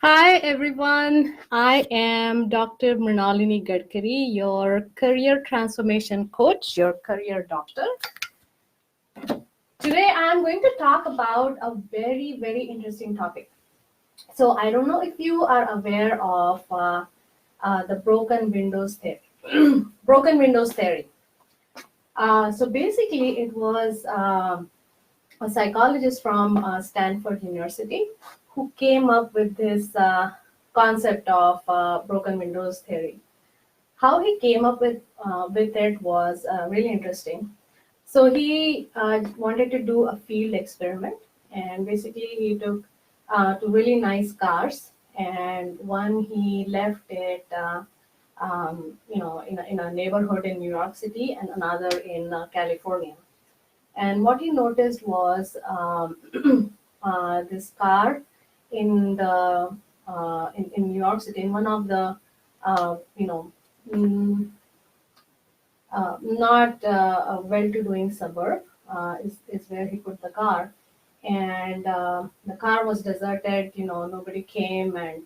Hi everyone, I am Dr. Mrinalini Gadkari, your career transformation coach, your career doctor. Today I am going to talk about a very interesting topic. So I don't know if you are aware of the broken windows theory. Broken windows theory. So basically, it was a psychologist from Stanford University who came up with this concept of broken windows theory. How he came up with it was really interesting. So he wanted to do a field experiment, and basically he took two really nice cars, and one he left it, in a neighborhood in New York City, and another in California. And what he noticed was this car in the in New York City, in one of the uh, you know mm, not a well-to-doing suburb is where he put the car, and the car was deserted. Nobody came and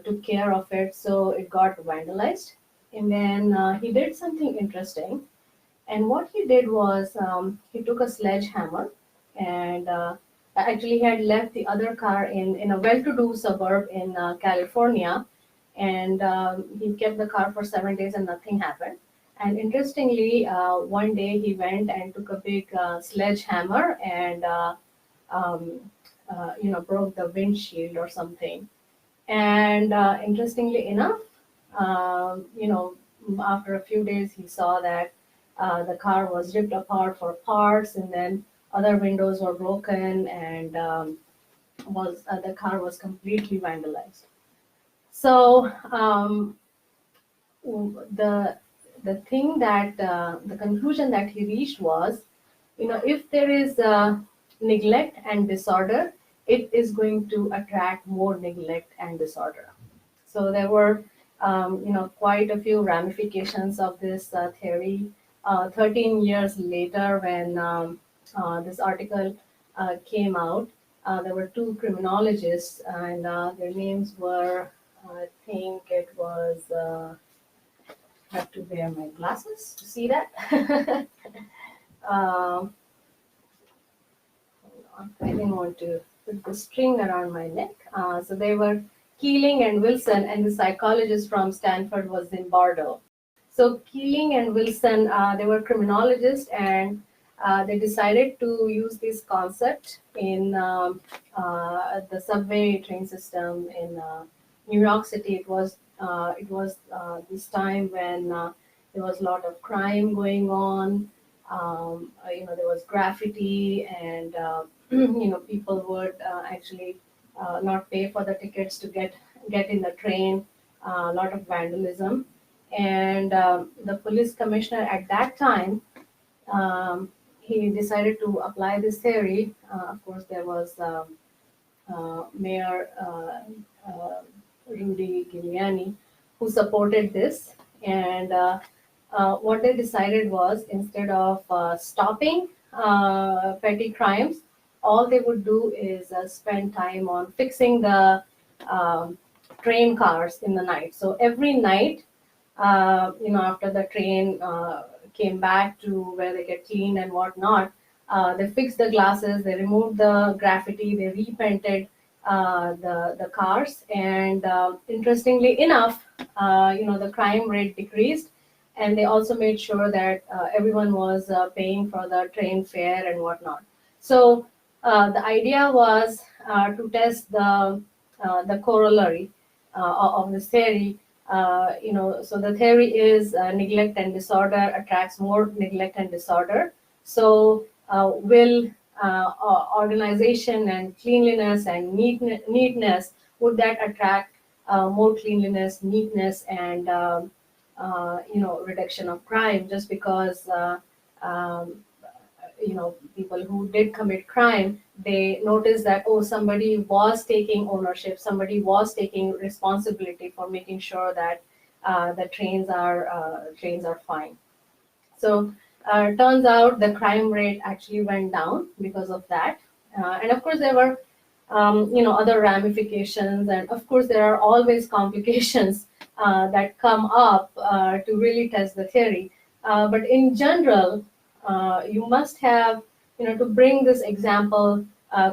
took care of it, so it got vandalized. And then he did something interesting. And what he did was he took a sledgehammer and actually he had left the other car in a well-to-do suburb in California, and he kept the car for 7 days and nothing happened. And interestingly, one day he went and took a big sledgehammer and broke the windshield or something. And interestingly enough, after a few days, he saw that the car was ripped apart for parts, and then other windows were broken, and was the car was completely vandalized. So the thing that the conclusion that he reached was, if there is neglect and disorder, it is going to attract more neglect and disorder. So there were, quite a few ramifications of this theory. 13 years later, when this article came out, there were two criminologists, and their names were, I think it was, I have to wear my glasses to see that. um, Hold on. I didn't want to put the string around my neck. So they were Keeling and Wilson, and the psychologist from Stanford was Zimbardo. So Keeling and Wilson, they were criminologists, and they decided to use this concept in the subway train system in New York City. It was this time when there was a lot of crime going on. There was graffiti, and people would actually not pay for the tickets to get in the train. A lot of vandalism, and the police commissioner at that time, he decided to apply this theory. Of course, there was Mayor Rudy Giuliani who supported this, and what they decided was, instead of stopping petty crimes, all they would do is spend time on fixing the um, train cars in the night. So every night, after the train came back to where they get cleaned and whatnot, they fixed the glasses, they removed the graffiti, they repainted the cars, and interestingly enough, the crime rate decreased, and they also made sure that everyone was paying for the train fare and whatnot. So the idea was to test the corollary of this theory. So the theory is neglect and disorder attracts more neglect and disorder. So will organization and cleanliness and neatness, would that attract more cleanliness, neatness, and reduction of crime? Just because um, people who did commit crime, they noticed that, oh, somebody was taking ownership, somebody was taking responsibility for making sure that the trains are fine. So turns out the crime rate actually went down because of that. And of course, there were other ramifications, and of course there are always complications that come up to really test the theory. But in general, you must have, to bring this example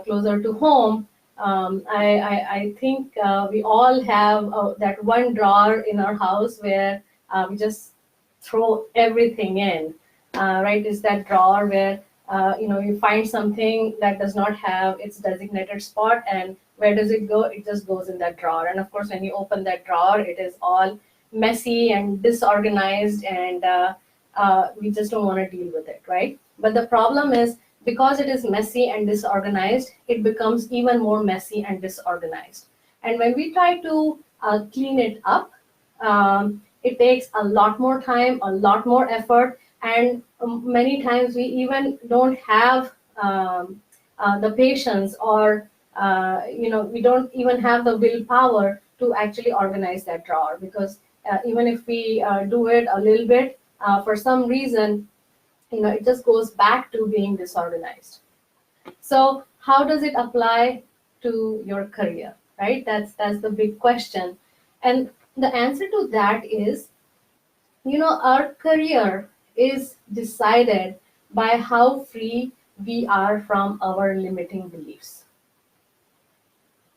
closer to home. I think we all have that one drawer in our house where we just throw everything in, right? Is that drawer where you find something that does not have its designated spot, and where does it go? It just goes in that drawer. And of course, when you open that drawer, it is all messy and disorganized, and we just don't want to deal with it, right? But the problem is, because it is messy and disorganized, it becomes even more messy and disorganized. And when we try to clean it up, it takes a lot more time, a lot more effort, and many times we even don't have the patience, or we don't even have the willpower to actually organize that drawer, because even if we do it a little bit, for some reason, it just goes back to being disorganized. So how does it apply to your career, right? That's the big question. And the answer to that is, our career is decided by how free we are from our limiting beliefs.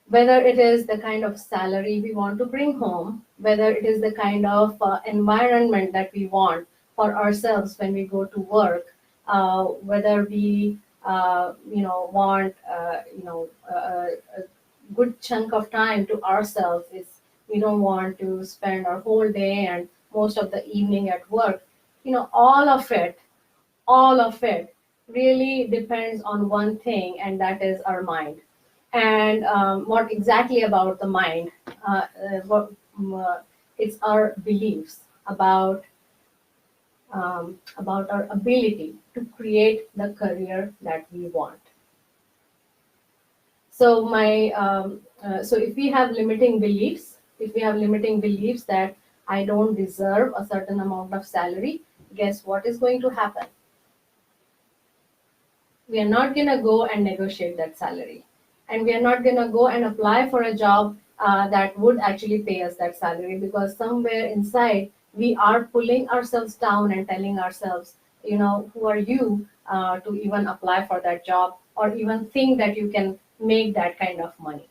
Whether it is the kind of salary we want to bring home, whether it is the kind of environment that we want for ourselves when we go to work, whether we, want, a good chunk of time to ourselves. Is we don't want to spend our whole day and most of the evening at work. All of it really depends on one thing, and that is our mind. And what exactly about the mind? It's our beliefs about our ability to create the career that we want. So if we have limiting beliefs, that I don't deserve a certain amount of salary, guess what is going to happen? We are not going to go and negotiate that salary, and we are not going to go and apply for a job that would actually pay us that salary, because somewhere inside we are pulling ourselves down and telling ourselves, who are you to even apply for that job, or even think that you can make that kind of money.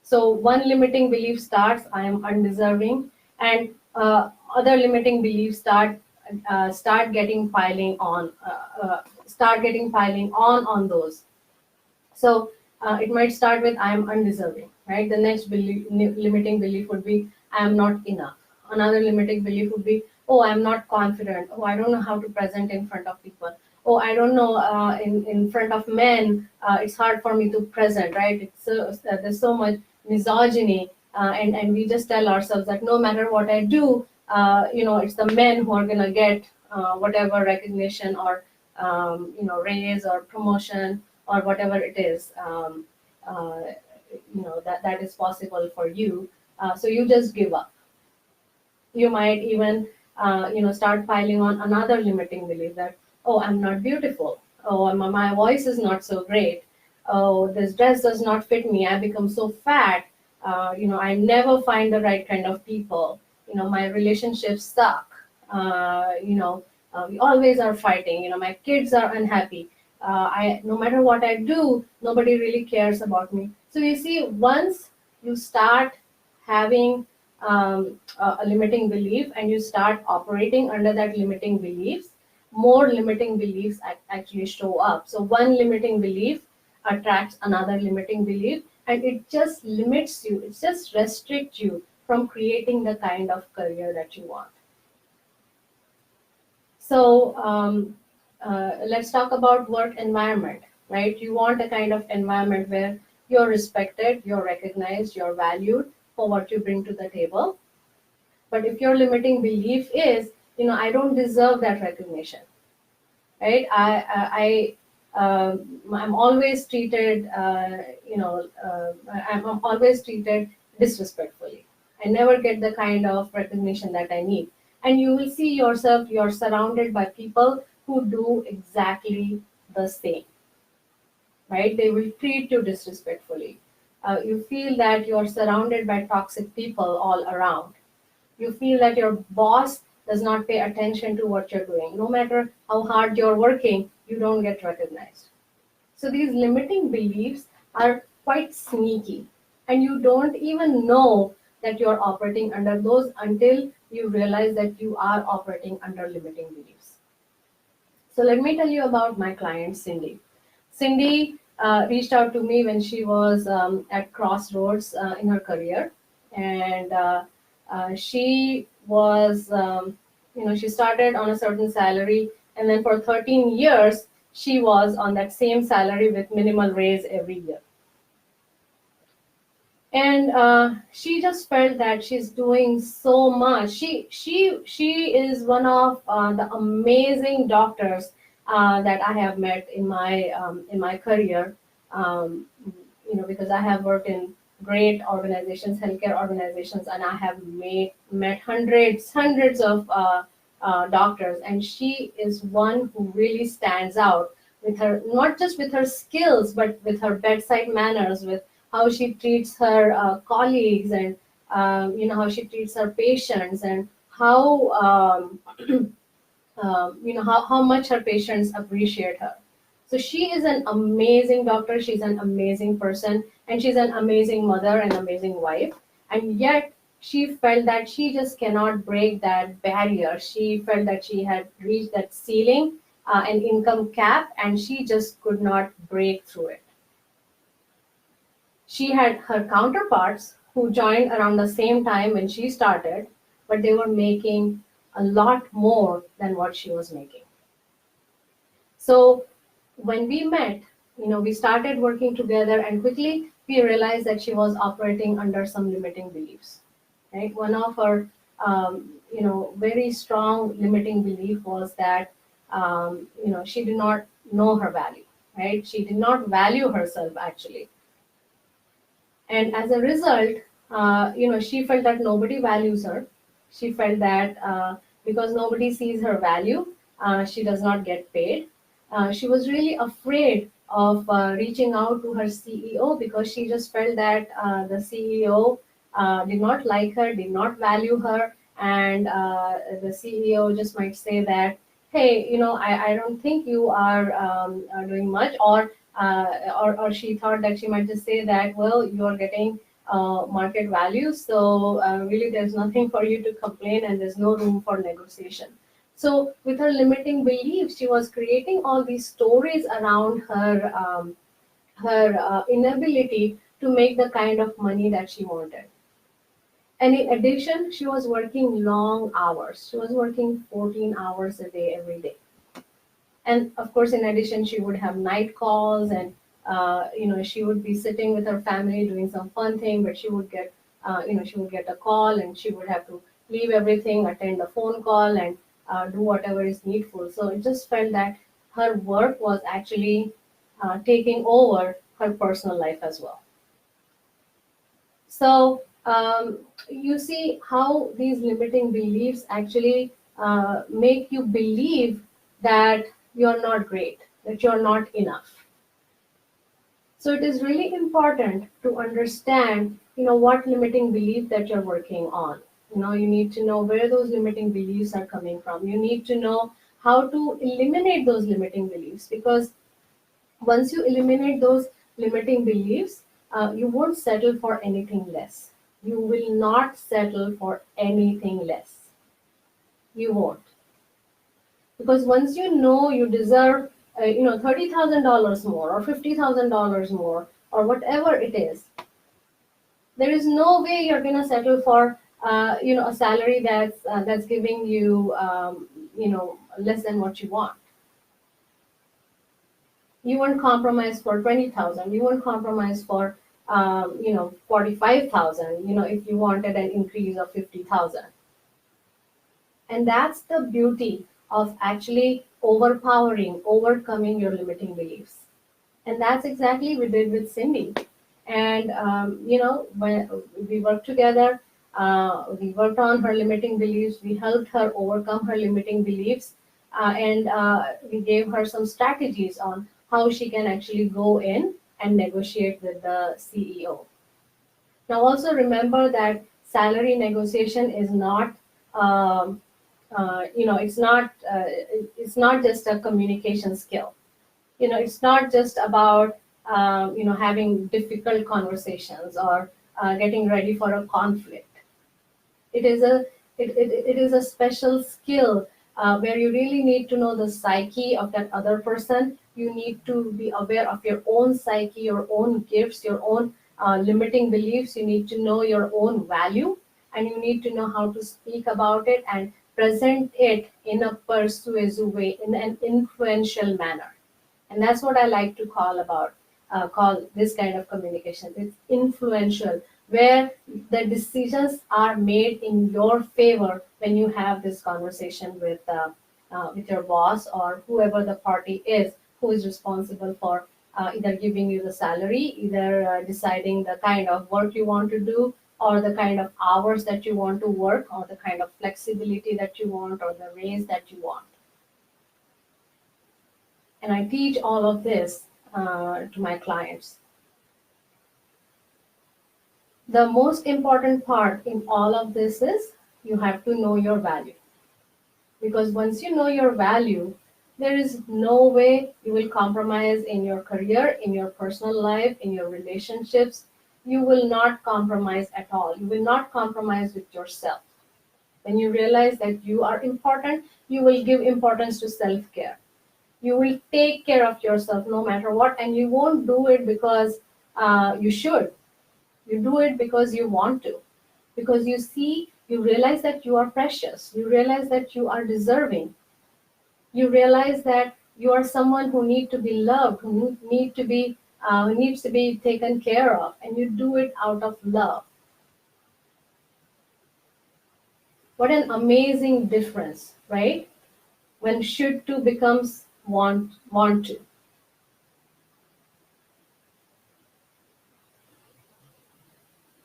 So one limiting belief starts, I am undeserving, and other limiting beliefs start getting piling on, on those. So it might start with I am undeserving, right? The next limiting belief would be I am not enough. Another limiting belief would be, oh, I'm not confident. Oh, I don't know how to present in front of people. Oh, I don't know, in front of men, it's hard for me to present, right? There's so much misogyny, and we just tell ourselves that no matter what I do, it's the men who are gonna get whatever recognition, or raise or promotion, or whatever it is, that is possible for you. So you just give up. You might even start piling on another limiting belief that, oh, I'm not beautiful. Oh, my voice is not so great. Oh, this dress does not fit me. I become so fat. I never find the right kind of people. My relationships suck. We always are fighting. My kids are unhappy. No matter what I do, nobody really cares about me. So you see, once you start having a limiting belief, and you start operating under that limiting beliefs, more limiting beliefs actually show up. So one limiting belief attracts another limiting belief, and it just limits you, it just restricts you from creating the kind of career that you want. So let's talk about work environment, right? You want a kind of environment where you're respected, you're recognized, you're valued for what you bring to the table. But if your limiting belief is, I don't deserve that recognition, right? I'm always treated, I'm always treated disrespectfully. I never get the kind of recognition that I need. And you will see yourself, you're surrounded by people who do exactly the same. right? They will treat you disrespectfully. You feel that you're surrounded by toxic people all around. You feel that your boss does not pay attention to what you're doing. No matter how hard you're working, you don't get recognized. So these limiting beliefs are quite sneaky, and you don't even know that you're operating under those until you realize that you are operating under limiting beliefs. So let me tell you about my client, Cindy. Cindy reached out to me when she was at crossroads in her career, and she was, she started on a certain salary, and then for 13 years, she was on that same salary with minimal raise every year. And she just felt that she's doing so much. She is one of the amazing doctors that I have met in my career. Um, because I have worked in great organizations, healthcare organizations, and I have met hundreds of doctors, and she is one who really stands out with her, not just with her skills, but with her bedside manners, with how she treats her colleagues, and how she treats her patients, and how how much her patients appreciate her. So she is an amazing doctor, she's an amazing person, and she's an amazing mother and amazing wife. And yet she felt that she just cannot break that barrier. She felt that she had reached that ceiling, an income cap, and she just could not break through it. She had her counterparts who joined around the same time when she started, but they were making a lot more than what she was making. So when we met, we started working together, and quickly we realized that she was operating under some limiting beliefs. Right? One of her, very strong limiting belief was that, she did not know her value. Right? She did not value herself actually, and as a result, she felt that nobody values her. She felt that because nobody sees her value, she does not get paid. She was really afraid of reaching out to her CEO, because she just felt that the CEO did not like her, did not value her, and the CEO just might say that, hey, I don't think you are doing much, or she thought that she might just say that, well, you're getting market value, so really there's nothing for you to complain, and there's no room for negotiation. So with her limiting beliefs, she was creating all these stories around her inability to make the kind of money that she wanted. And in addition, she was working long hours. She was working 14 hours a day every day. And of course, in addition, she would have night calls, and she would be sitting with her family doing some fun thing, but she would get a call, and she would have to leave everything, attend a phone call, and do whatever is needful. So it just felt that her work was actually taking over her personal life as well. So you see how these limiting beliefs actually make you believe that you're not great, that you're not enough. So it is really important to understand, what limiting belief that you're working on. You need to know where those limiting beliefs are coming from. You need to know how to eliminate those limiting beliefs, because once you eliminate those limiting beliefs, you won't settle for anything less. You will not settle for anything less. You won't. Because once you know you deserve, $30,000 more, or $50,000 more, or whatever it is, there is no way you're going to settle for, a salary that's giving you, less than what you want. You won't compromise for 20,000. You won't compromise for 45,000. If you wanted an increase of 50,000. And that's the beauty of actually overcoming your limiting beliefs. And that's exactly what we did with Cindy. And when we worked together, we worked on her limiting beliefs. We helped her overcome her limiting beliefs, and we gave her some strategies on how she can actually go in and negotiate with the CEO. Now, also remember that salary negotiation is not, um, it's not just a communication skill. It's not just about, having difficult conversations or getting ready for a conflict. It is a it is a special skill where you really need to know the psyche of that other person. You need to be aware of your own psyche, your own gifts, your own limiting beliefs. You need to know your own value, and you need to know how to speak about it and present it in a persuasive way, in an influential manner. And that's what I like to call this kind of communication. It's influential, where the decisions are made in your favor when you have this conversation with your boss or whoever the party is who is responsible for either giving you the salary, either deciding the kind of work you want to do, or the kind of hours that you want to work, or the kind of flexibility that you want, or the raise that you want. And I teach all of this to my clients. The most important part in all of this is you have to know your value. Because once you know your value, there is no way you will compromise in your career, in your personal life, in your relationships. You will not compromise at all. You will not compromise with yourself. When you realize that you are important, you will give importance to self care. You will take care of yourself no matter what, and you won't do it because you should. You do it because you want to, because you realize that you are precious. You realize that you are deserving. You realize that you are someone who need to be loved, who needs to be taken care of, and you do it out of love. What an amazing difference, right? When should to becomes want to.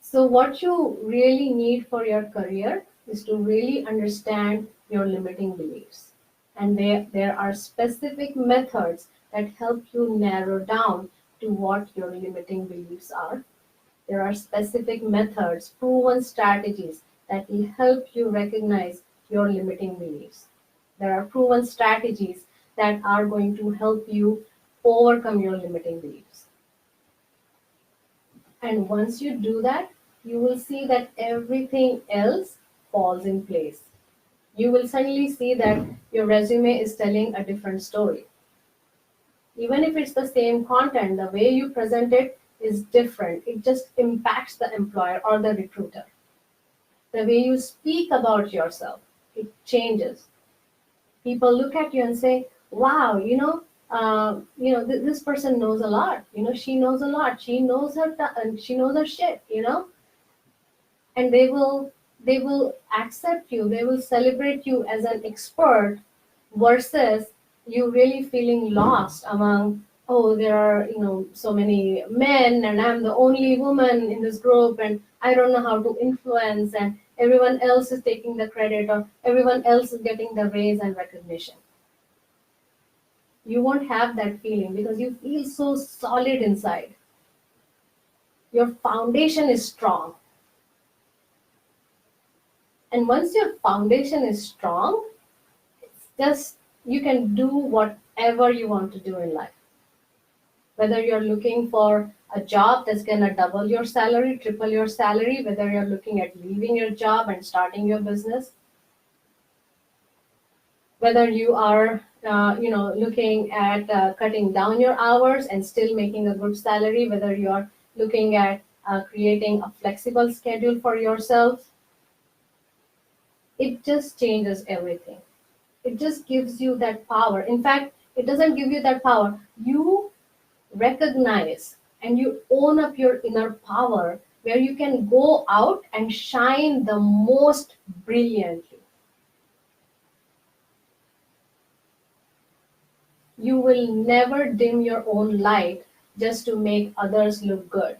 So what you really need for your career is to really understand your limiting beliefs. And there are specific methods that help you narrow down to what your limiting beliefs are. There are specific methods, proven strategies that will help you recognize your limiting beliefs. There are proven strategies that are going to help you overcome your limiting beliefs. And once you do that, you will see that everything else falls in place. You will suddenly see that your resume is telling a different story. Even if it's the same content, the way you present it is different. It just impacts the employer or the recruiter. The way you speak about yourself, it changes. People look at you and say, "Wow, this person knows a lot. She knows a lot. She knows she knows her shit. And they will accept you. They will celebrate you as an expert versus you really feeling lost among, oh, there are so many men and I'm the only woman in this group and I don't know how to influence, and everyone else is taking the credit or everyone else is getting the raise and recognition. You won't have that feeling because you feel so solid inside. Your foundation is strong. And once your foundation is strong, it's just you can do whatever you want to do in life. Whether you're looking for a job that's going to double your salary, triple your salary, whether you're looking at leaving your job and starting your business, whether you are looking at cutting down your hours and still making a good salary, whether you're looking at creating a flexible schedule for yourself, it just changes everything. It just gives you that power. In fact, it doesn't give you that power. You recognize and you own up your inner power where you can go out and shine the most brilliantly. You will never dim your own light just to make others look good.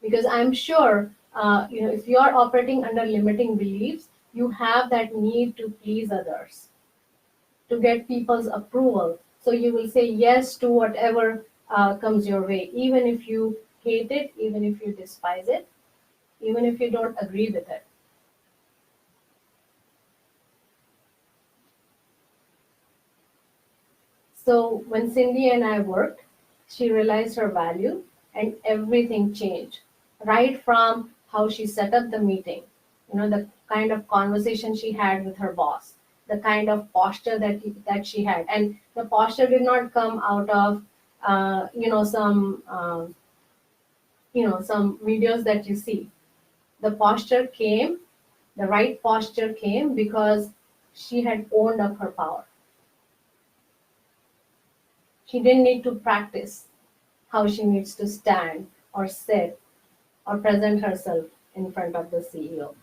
Because I'm sure, if you are operating under limiting beliefs, you have that need to please others, to get people's approval. So you will say yes to whatever comes your way, even if you hate it, even if you despise it, even if you don't agree with it. So when Cindy and I worked, she realized her value and everything changed. Right from how she set up the meeting, the kind of conversation she had with her boss, the kind of posture that she had. And the posture did not come out of, some videos that you see. The posture came, the right posture came because she had owned up her power. She didn't need to practice how she needs to stand or sit or present herself in front of the CEO.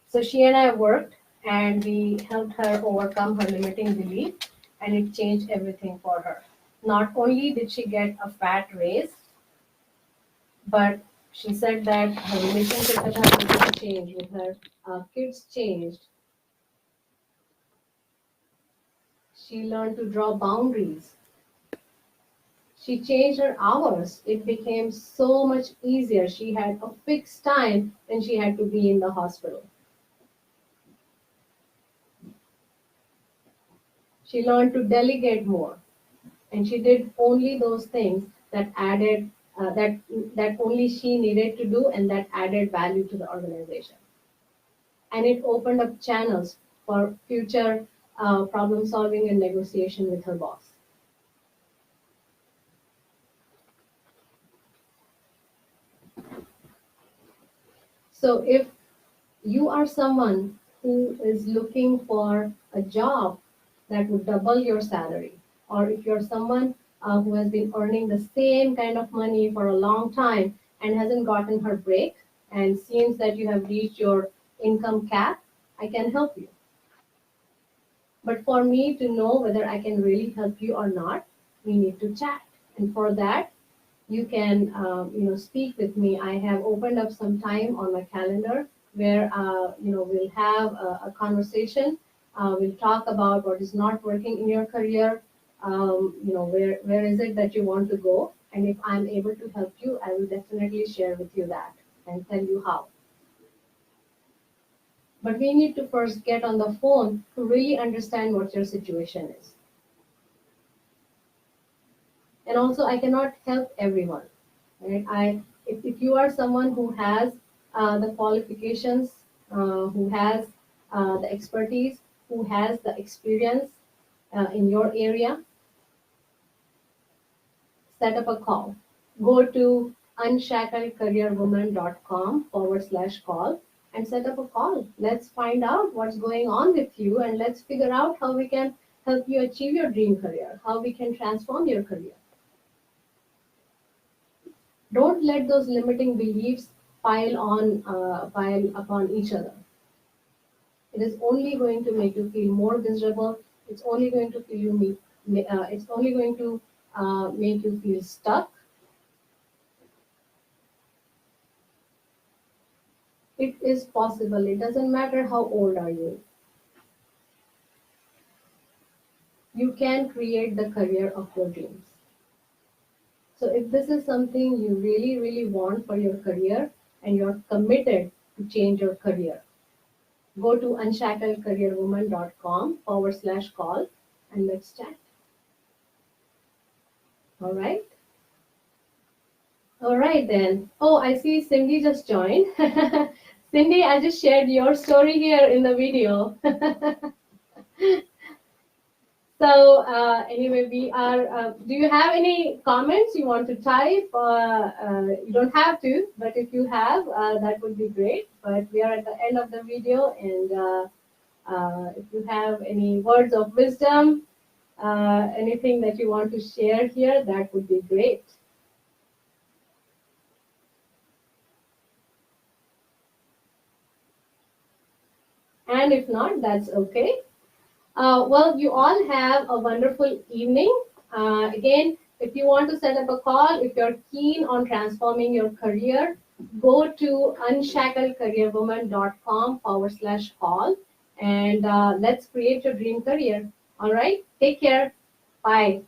So she and I worked and we helped her overcome her limiting belief, and it changed everything for her. Not only did she get a fat raise, but she said that her relationship with her husband changed, with her kids changed. She learned to draw boundaries. She changed her hours. It became so much easier. She had a fixed time when she had to be in the hospital. She learned to delegate more, and she did only those things that added that only she needed to do and that added value to the organization. And it opened up channels for future problem solving and negotiation with her boss. So if you are someone who is looking for a job that would double your salary, or if you're someone who has been earning the same kind of money for a long time and hasn't gotten her break and seems that you have reached your income cap, I can help you. But for me to know whether I can really help you or not, we need to chat. And for that, you can speak with me. I have opened up some time on my calendar where we'll have a conversation. We'll talk about what is not working in your career. Where is it that you want to go? And if I'm able to help you, I will definitely share with you that and tell you how. But we need to first get on the phone to really understand what your situation is. And also, I cannot help everyone. Right? If you are someone who has the qualifications, who has the expertise, who has the experience in your area, set up a call. Go to unshackledcareerwoman.com/call and set up a call. Let's find out what's going on with you and let's figure out how we can help you achieve your dream career, how we can transform your career. Don't let those limiting beliefs pile upon each other. It is only going to make you feel more miserable. It's only going to feel you. It's only going to make you feel stuck. It is possible. It doesn't matter how old are you. You can create the career of your dreams. So if this is something you really, really want for your career and you're committed to change your career, go to unshackledcareerwoman.com/call and let's chat. All right. All right then. Oh, I see Cindy just joined. Cindy, I just shared your story here in the video. So anyway, we are. Do you have any comments you want to type? You don't have to, but if you have, that would be great. But we are at the end of the video, and if you have any words of wisdom, anything that you want to share here, that would be great. And if not, that's okay. Well, you all have a wonderful evening. Again, if you want to set up a call, if you're keen on transforming your career, go to unshackledcareerwoman.com/call and let's create your dream career. All right. Take care. Bye.